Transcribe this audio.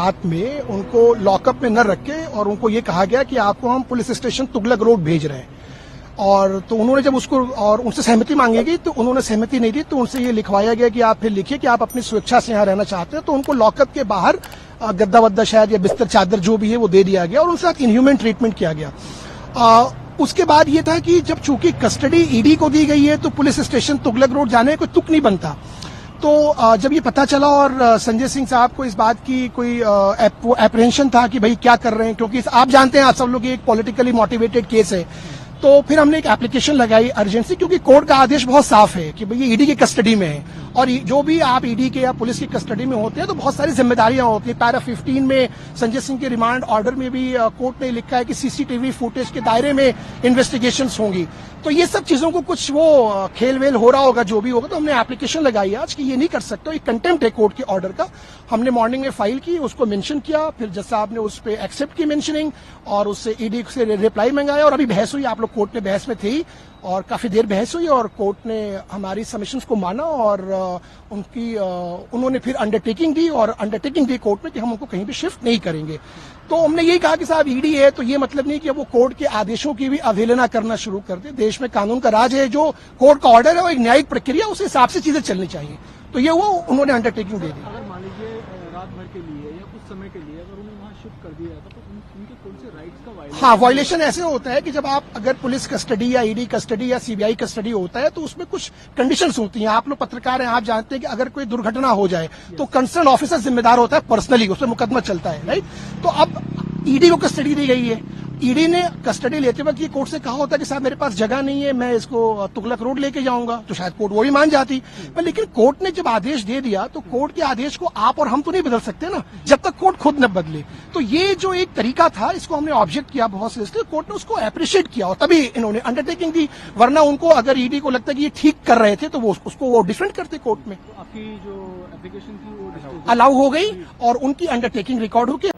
रात में उनको लॉकअप में न रख के और उनको ये कहा गया कि आपको हम पुलिस स्टेशन तुगलक रोड भेज रहे हैं। और तो उन्होंने जब उसको और उनसे सहमति मांगी गई तो उन्होंने सहमति नहीं दी, तो उनसे ये लिखवाया गया कि आप फिर लिखिए कि आप अपनी स्वेच्छा से यहाँ रहना चाहते हैं। तो उनको लॉकअप के बाहर गद्दा वद्दा शायद या बिस्तर चादर जो भी है वो दे दिया गया और उनके साथ इनह्यूमन ट्रीटमेंट किया गया। उसके बाद ये था कि जब चूंकि कस्टडी ईडी को दी गई है तो पुलिस स्टेशन तुगलक रोड जाने कोई तुक नहीं बनता। तो जब ये पता चला और संजय सिंह साहब को इस बात की कोई एप्रहेंशन था कि भाई क्या कर रहे हैं, क्योंकि आप जानते हैं आप सब लोग एक पॉलिटिकली मोटिवेटेड केस है, तो फिर हमने एक एप्लीकेशन लगाई अर्जेंसी, क्योंकि कोर्ट का आदेश बहुत साफ है कि भाई ये ईडी की कस्टडी में है और जो भी आप ईडी के या पुलिस की कस्टडी में होते हैं तो बहुत सारी जिम्मेदारियां होती हैं। पैरा 15 में संजय सिंह के रिमांड ऑर्डर में भी कोर्ट ने लिखा है कि सीसीटीवी फुटेज के दायरे में इन्वेस्टिगेशंस होंगी। तो ये सब चीजों को कुछ वो खेल वेल हो रहा होगा, जो भी होगा, तो हमने एप्लीकेशन लगाई आज कि ये नहीं कर सकते, एक कंटेम्प्ट है कोर्ट के ऑर्डर का। हमने मॉर्निंग में फाइल की, उसको मेंशन किया, फिर जज साहब ने उस पर एक्सेप्ट की मेंशनिंग और उससे ईडी से रिप्लाई मंगाया और अभी बहस हुई। आप लोग कोर्ट में बहस में थे और काफी देर बहस हुई और कोर्ट ने हमारी सबमिशंस को माना और उन्होंने फिर अंडरटेकिंग दी और अंडरटेकिंग दी कोर्ट में कि हम उनको कहीं भी शिफ्ट नहीं करेंगे। तो हमने यही कहा कि साहब ईडी है तो ये मतलब नहीं कि वो कोर्ट के आदेशों की भी अवहेलना करना शुरू कर दे। देश में कानून का राज है, जो कोर्ट का ऑर्डर है वो एक न्यायिक प्रक्रिया, उस हिसाब से चीजें चलनी चाहिए। तो ये वो उन्होंने अंडरटेकिंग दे दी। अगर मान लीजिए रात भर के लिए या कुछ समय के लिए अगर उन्हें वहाँ शिफ्ट कर दिया जाता तो उनके कौन से राइट्स का वायलेशन? हाँ, वायलेशन ऐसे होता है कि जब आप अगर पुलिस कस्टडी या ईडी कस्टडी या सीबीआई कस्टडी होता है तो उसमें कुछ कंडीशंस होती हैं। आप लोग पत्रकार हैं, आप जानते हैं कि अगर कोई दुर्घटना हो जाए तो कंसर्न ऑफिसर जिम्मेदार होता है पर्सनली, उस पर मुकदमा चलता है, राइट। तो अब ईडी को कस्टडी दी गई है, ईडी ने कस्टडी लेते वक्त ये कोर्ट से कहा होता है कि साहब मेरे पास जगह नहीं है, मैं इसको तुगलक रोड लेके जाऊंगा, तो शायद कोर्ट वो भी मान जाती। पर लेकिन कोर्ट ने जब आदेश दे दिया तो कोर्ट के आदेश को आप और हम तो नहीं बदल सकते ना, जब तक कोर्ट खुद न बदले। तो ये जो एक तरीका था इसको हमने ऑब्जेक्ट किया बहुत सीरियसली, कोर्ट ने उसको अप्रिशिएट किया और तभी इन्होंने अंडरटेकिंग दी। वरना उनको अगर ईडी को लगता है कि ये ठीक कर रहे थे तो वो उसको वो डिफेंड करते कोर्ट में। आपकी जो एप्लीकेशन थी वो अलाउ हो गई और उनकी अंडरटेकिंग रिकॉर्ड हो गई।